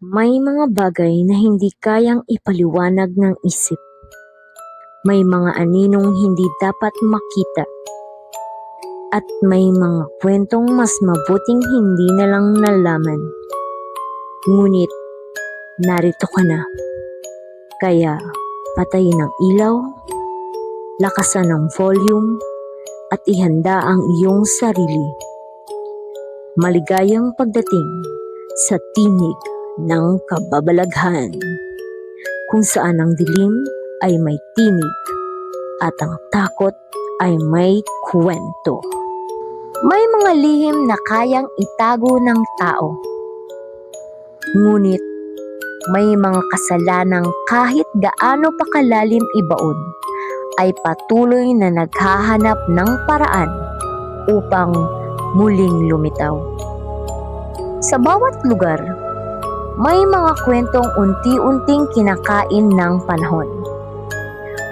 May mga bagay na hindi kayang ipaliwanag ng isip. May mga aninong hindi dapat makita. At may mga kwentong mas mabuting hindi na lang nalaman. Ngunit, narito ka na. Kaya, patayin ang ilaw, lakasan ang volume, at ihanda ang iyong sarili. Maligayang pagdating sa tinig ng kababalaghan, kung saan ang dilim ay may tinig at ang takot ay may kwento. May mga lihim na kayang itago ng tao. Ngunit may mga kasalanang kahit gaano pa kalalim ibaon, ay patuloy na naghahanap ng paraan upang muling lumitaw. Sa bawat lugar, may mga kwentong unti-unting kinakain ng panahon.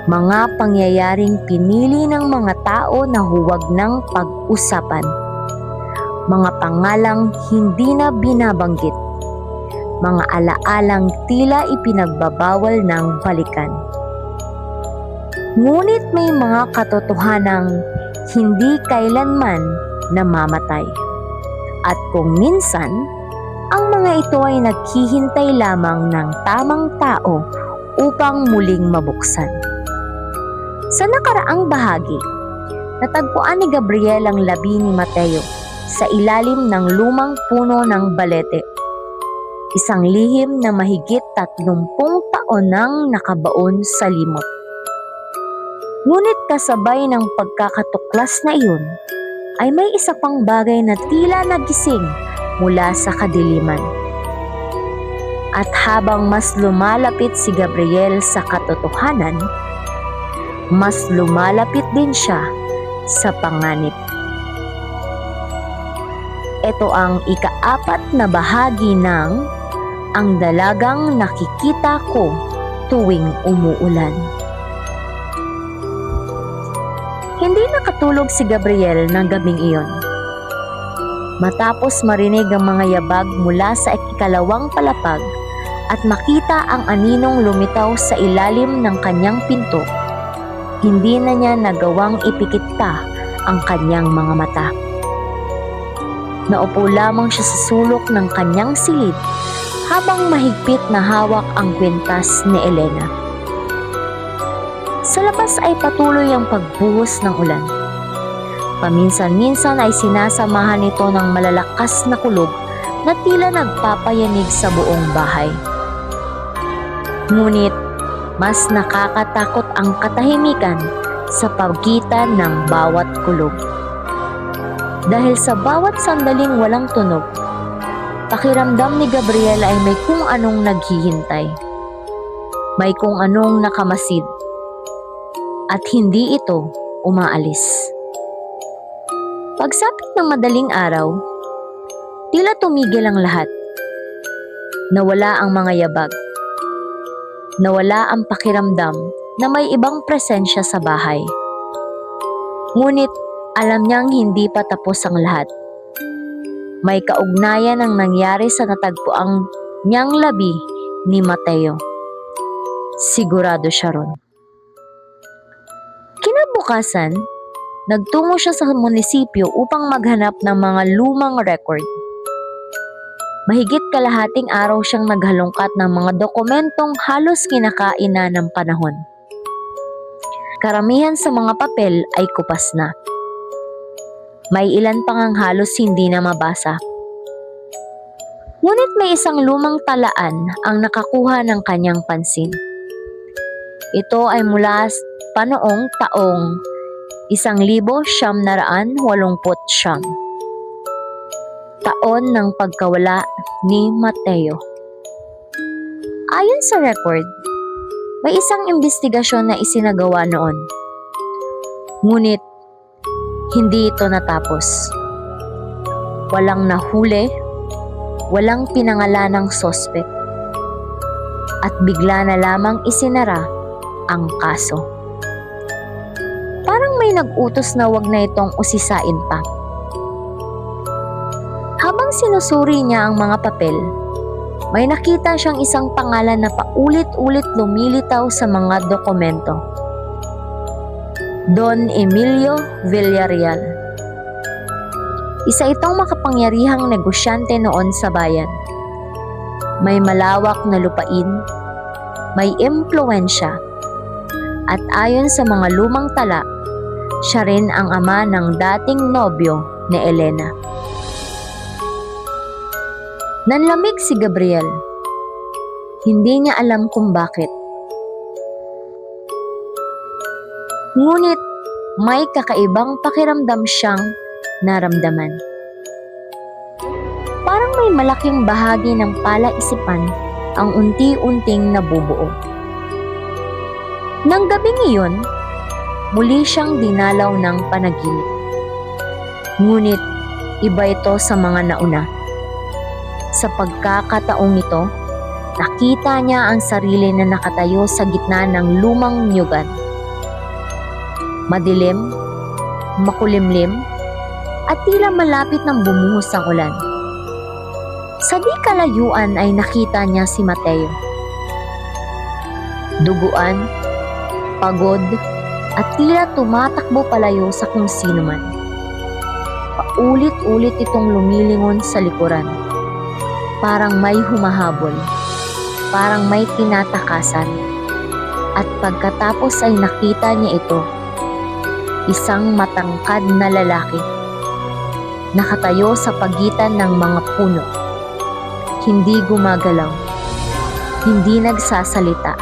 Mga pangyayaring pinili ng mga tao na huwag ng pag-usapan. Mga pangalang hindi na binabanggit. Mga alaalang tila ipinagbabawal ng balikan. Ngunit may mga katotohanang hindi kailanman namamatay. At kung minsan, ang mga ito ay naghihintay lamang ng tamang tao upang muling mabuksan. Sa nakaraang bahagi, natagpuan ni Gabriel ang labi ni Mateo sa ilalim ng lumang puno ng balete. Isang lihim na mahigit 30 taon nang nakabaon sa limot. Ngunit kasabay ng pagkakatuklas na iyon, ay may isa pang bagay na tila nagising mula sa kadiliman. At habang mas lumalapit si Gabriel sa katotohanan, mas lumalapit din siya sa panganib. Ito ang ika-4 na bahagi ng Ang Dalagang Nakikita Ko Tuwing Umuulan. Hindi nakatulog si Gabriel ng gabing iyon. Matapos marinig ang mga yabag mula sa ikalawang palapag at makita ang aninong lumitaw sa ilalim ng kanyang pinto, hindi na niya nagawang ipikit pa ang kanyang mga mata. Naupo lamang siya sa sulok ng kanyang silid habang mahigpit na hawak ang kwintas ni Elena. Sa labas ay patuloy ang pagbuhos ng ulan. Paminsan-minsan ay sinasamahan ito ng malalakas na kulog na tila nagpapayanig sa buong bahay. Ngunit mas nakakatakot ang katahimikan sa pagitan ng bawat kulog. Dahil sa bawat sandaling walang tunog, pakiramdam ni Gabriel ay may kung anong naghihintay. May kung anong nakamasid. At hindi ito umaalis. Pagsapit ng madaling araw, tila tumigil ang lahat. Nawala ang mga yabag. Nawala ang pakiramdam na may ibang presensya sa bahay. Ngunit alam niyang hindi pa tapos ang lahat. May kaugnayan ang nangyari sa natagpuang niyang labi ni Mateo. Sigurado siya ron. Kinabukasan, nagtungo siya sa munisipyo upang maghanap ng mga lumang record. Mahigit kalahating araw siyang naghalongkat ng mga dokumentong halos kinakain na ng panahon. Karamihan sa mga papel ay kupas na. May ilan pang ang halos hindi na mabasa. Ngunit may isang lumang talaan ang nakakuha ng kanyang pansin. Ito ay mula pa noong taong 1989, taon ng pagkawala ni Mateo. Ayon sa record, may isang imbestigasyon na isinagawa noon. Ngunit hindi ito natapos. Walang nahuli, walang pinangalanang sospek, at bigla na lamang isinara ang kaso. Parang may nag-utos na wag na itong usisain pa. Habang sinusuri niya ang mga papel, may nakita siyang isang pangalan na paulit-ulit lumilitaw sa mga dokumento. Don Emilio Villarreal. Isa itong makapangyarihang negosyante noon sa bayan. May malawak na lupain, may impluwensya, at ayon sa mga lumang tala, siya rin ang ama ng dating nobyo ni Elena. Nanlamig si Gabriel. Hindi niya alam kung bakit. Ngunit may kakaibang pakiramdam siyang naramdaman. Parang may malaking bahagi ng palaisipan ang unti-unting nabubuo. Nang gabing iyon, muli siyang dinalaw ng panaginip. Ngunit iba ito sa mga nauna. Sa pagkakataong ito, nakita niya ang sarili na nakatayo sa gitna ng lumang nyugan. Madilim, makulimlim, at tila malapit ng bumuhos ang ulan. Sa di kalayuan ay nakita niya si Mateo. Duguan, pagod, at tila tumatakbo palayo sa kung sino man. Paulit-ulit itong lumilingon sa likuran. Parang may humahabol, parang may tinatakasan. At pagkatapos ay nakita niya ito, isang matangkad na lalaki, nakatayo sa pagitan ng mga puno. Hindi gumagalaw, hindi nagsasalita,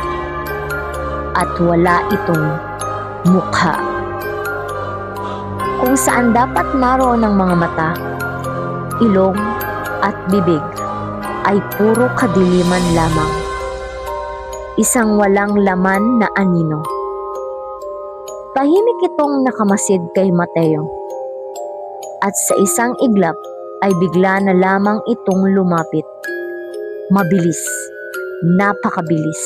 at wala itong mukha. Kung saan dapat naroon ang mga mata, ilong, at bibig, ay puro kadiliman lamang. Isang walang laman na anino. Tahimik itong nakamasid kay Mateo. At sa isang iglap ay bigla na lamang itong lumapit. Mabilis, napakabilis.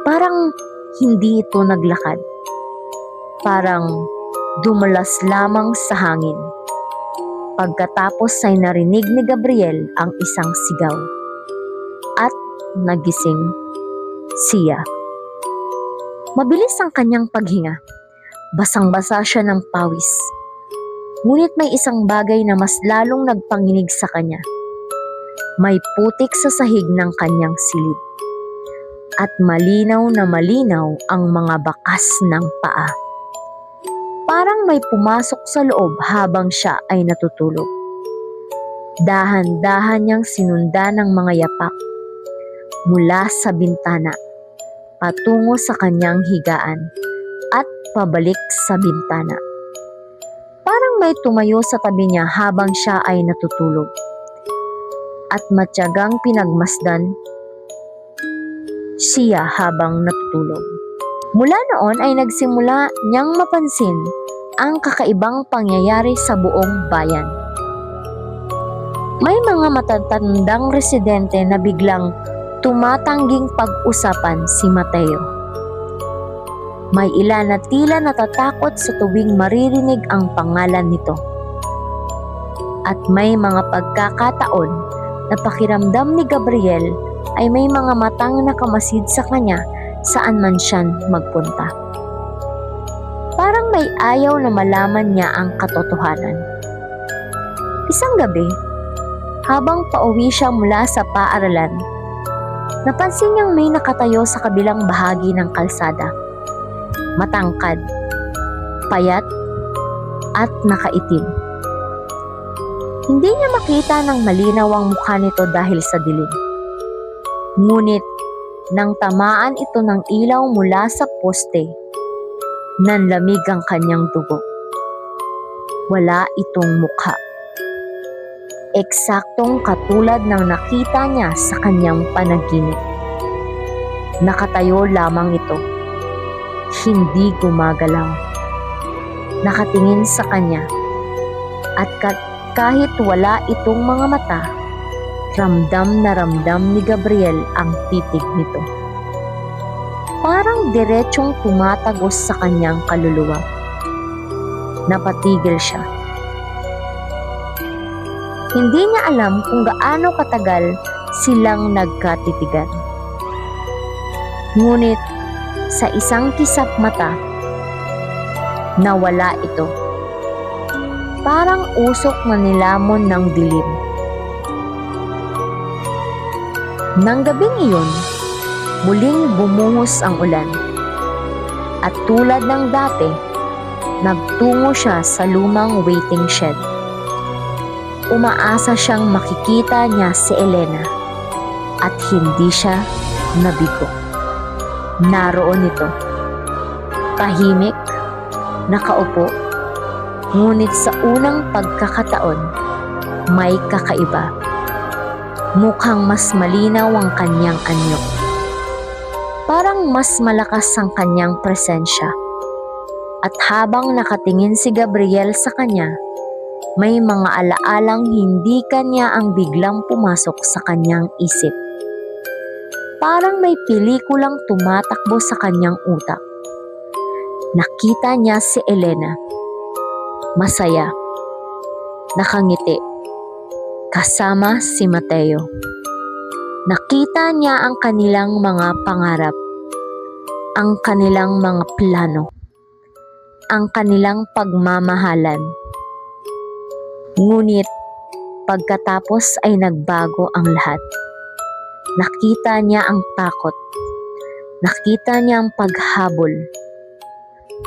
Parang hindi ito naglakad. Parang dumulas lamang sa hangin. Pagkatapos ay narinig ni Gabriel ang isang sigaw. At nagising siya. Mabilis ang kanyang paghinga. Basang-basa siya ng pawis. Ngunit may isang bagay na mas lalong nagpanginig sa kanya. May putik sa sahig ng kanyang silid. At malinaw na malinaw ang mga bakas ng paa. Parang may pumasok sa loob habang siya ay natutulog. Dahan-dahan niyang sinundan ng mga yapak mula sa bintana patungo sa kanyang higaan at pabalik sa bintana. Parang may tumayo sa tabi niya habang siya ay natutulog. At matyagang pinagmasdan siya habang natutulog. Mula noon ay nagsimula niyang mapansin ang kakaibang pangyayari sa buong bayan. May mga matatandang residente na biglang tumatangging pag-usapan si Mateo. May ilan na tila natatakot sa tuwing maririnig ang pangalan nito. At may mga pagkakataon na pakiramdam ni Gabriel ay may mga matang nakamasid sa kanya saan man siya magpunta. Parang may ayaw na malaman niya ang katotohanan. Isang gabi, habang pauwi siya mula sa paaralan, napansin niyang may nakatayo sa kabilang bahagi ng kalsada. Matangkad, payat, at nakaitim. Hindi niya makita ng malinaw ang mukha nito dahil sa dilim. Ngunit, nang tamaan ito ng ilaw mula sa poste, nanlamig ang kanyang dugo. Wala itong mukha. Eksaktong katulad ng nakita niya sa kanyang panaginip. Nakatayo lamang ito. Hindi gumagalaw. Nakatingin sa kanya. At kahit wala itong mga mata, ramdam na ramdam ni Gabriel ang titig nito. Parang diretsong tumatagos sa kanyang kaluluwa. Napatigil siya. Hindi niya alam kung gaano katagal silang nagkatitigan. Ngunit sa isang kisap mata, nawala ito. Parang usok na nilamon ng dilim. Nang gabing iyon, muling bumuhos ang ulan. At tulad ng dati, nagtungo siya sa lumang waiting shed. Umaasa siyang makikita niya si Elena at hindi siya nabigo. Naroon ito, tahimik, nakaupo, ngunit sa unang pagkakataon, may kakaiba. Mukhang mas malinaw ang kanyang anyo. Parang mas malakas ang kanyang presensya. At habang nakatingin si Gabriel sa kanya, may mga alaalang hindi kanya ang biglang pumasok sa kanyang isip. Parang may pelikulang tumatakbo sa kanyang utak. Nakita niya si Elena. Masaya. Nakangiti. Kasama si Mateo. Nakita niya ang kanilang mga pangarap. Ang kanilang mga plano. Ang kanilang pagmamahalan. Ngunit pagkatapos ay nagbago ang lahat. Nakita niya ang takot. Nakita niya ang paghabol.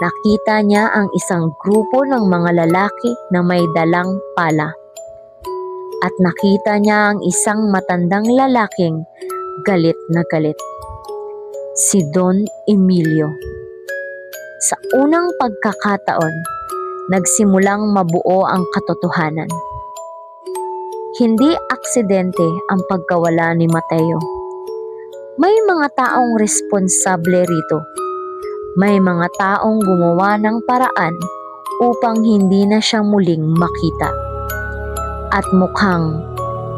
Nakita niya ang isang grupo ng mga lalaki na may dalang pala. At nakita niya ang isang matandang lalaking galit na galit. Si Don Emilio. Sa unang pagkakataon, nagsimulang mabuo ang katotohanan. Hindi aksidente ang pagkawala ni Mateo. May mga taong responsable rito. May mga taong gumawa ng paraan upang hindi na siya muling makita. At mukhang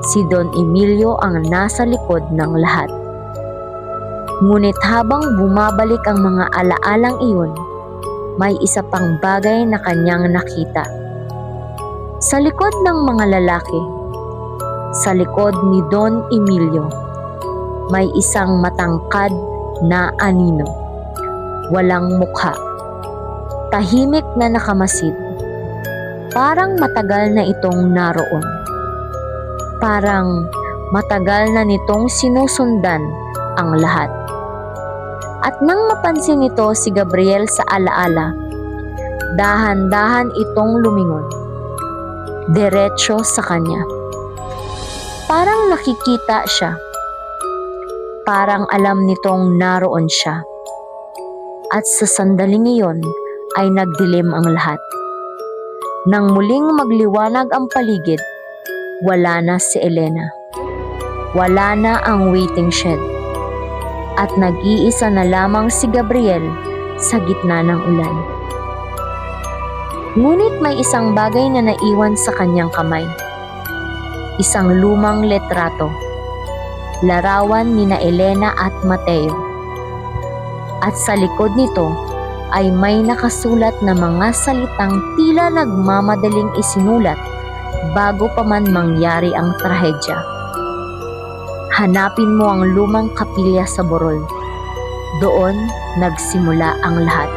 si Don Emilio ang nasa likod ng lahat. Ngunit habang bumabalik ang mga alaalang iyon, may isa pang bagay na kanyang nakita. Sa likod ng mga lalaki, sa likod ni Don Emilio, may isang matangkad na anino. Walang mukha. Tahimik na nakamasid. Parang matagal na itong naroon. Parang matagal na nitong sinusundan ang lahat. At nang mapansin nito si Gabriel sa alaala, dahan-dahan itong lumingon. Diretso sa kanya. Parang nakikita siya. Parang alam nitong naroon siya. At sa sandaling iyon ay nagdilim ang lahat. Nang muling magliwanag ang paligid, wala na si Elena. Wala na ang waiting shed. At nag-iisa na lamang si Gabriel sa gitna ng ulan. Ngunit may isang bagay na naiwan sa kanyang kamay. Isang lumang letrato. Larawan nina Elena at Mateo. At sa likod nito ay may nakasulat na mga salitang tila nagmamadaling isinulat bago pa man mangyari ang trahedya. Hanapin mo ang lumang kapilya sa burol. Doon nagsimula ang lahat.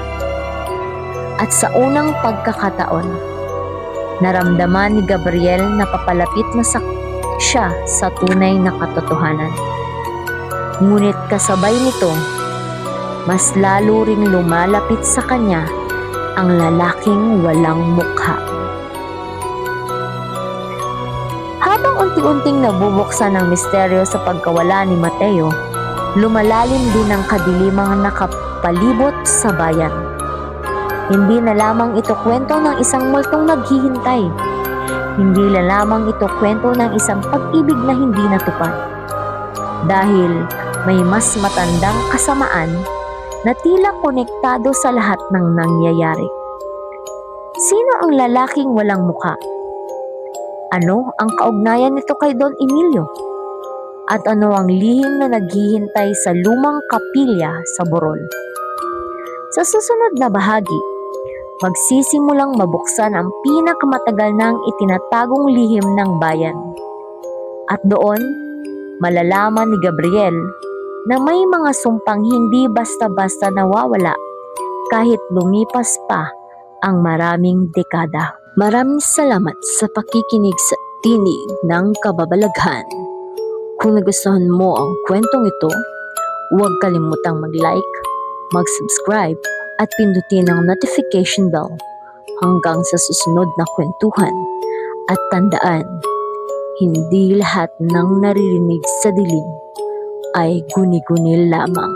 At sa unang pagkakataon, naramdaman ni Gabriel na papalapit na siya sa tunay na katotohanan. Ngunit kasabay nito, mas lalo ring lumalapit sa kanya ang lalaking walang mukha. Habang unti-unting nabubuksan ang misteryo sa pagkawala ni Mateo, lumalalim din ang kadilimang nakapalibot sa bayan. Hindi na lamang ito kwento ng isang multong naghihintay. Hindi na lamang ito kwento ng isang pag-ibig na hindi natupad. Dahil may mas matandang kasamaan na tila konektado sa lahat ng nangyayari. Sino ang lalaking walang mukha? Ano ang kaugnayan nito kay Don Emilio? At ano ang lihim na naghihintay sa lumang kapilya sa burol? Sa susunod na bahagi, magsisimulang mabuksan ang pinakamatagal ng itinatagong lihim ng bayan. At doon, Malalaman ni Gabriel na may mga sumpang hindi basta-basta nawawala kahit lumipas pa ang maraming dekada. Maraming salamat sa pakikinig sa Tinig ng Kababalaghan. Kung nagustuhan mo ang kwentong ito, huwag kalimutang mag-like, mag-subscribe at pindutin ang notification bell hanggang sa susunod na kwentuhan. At tandaan, hindi lahat ng naririnig sa dilim ay guni-guni lamang.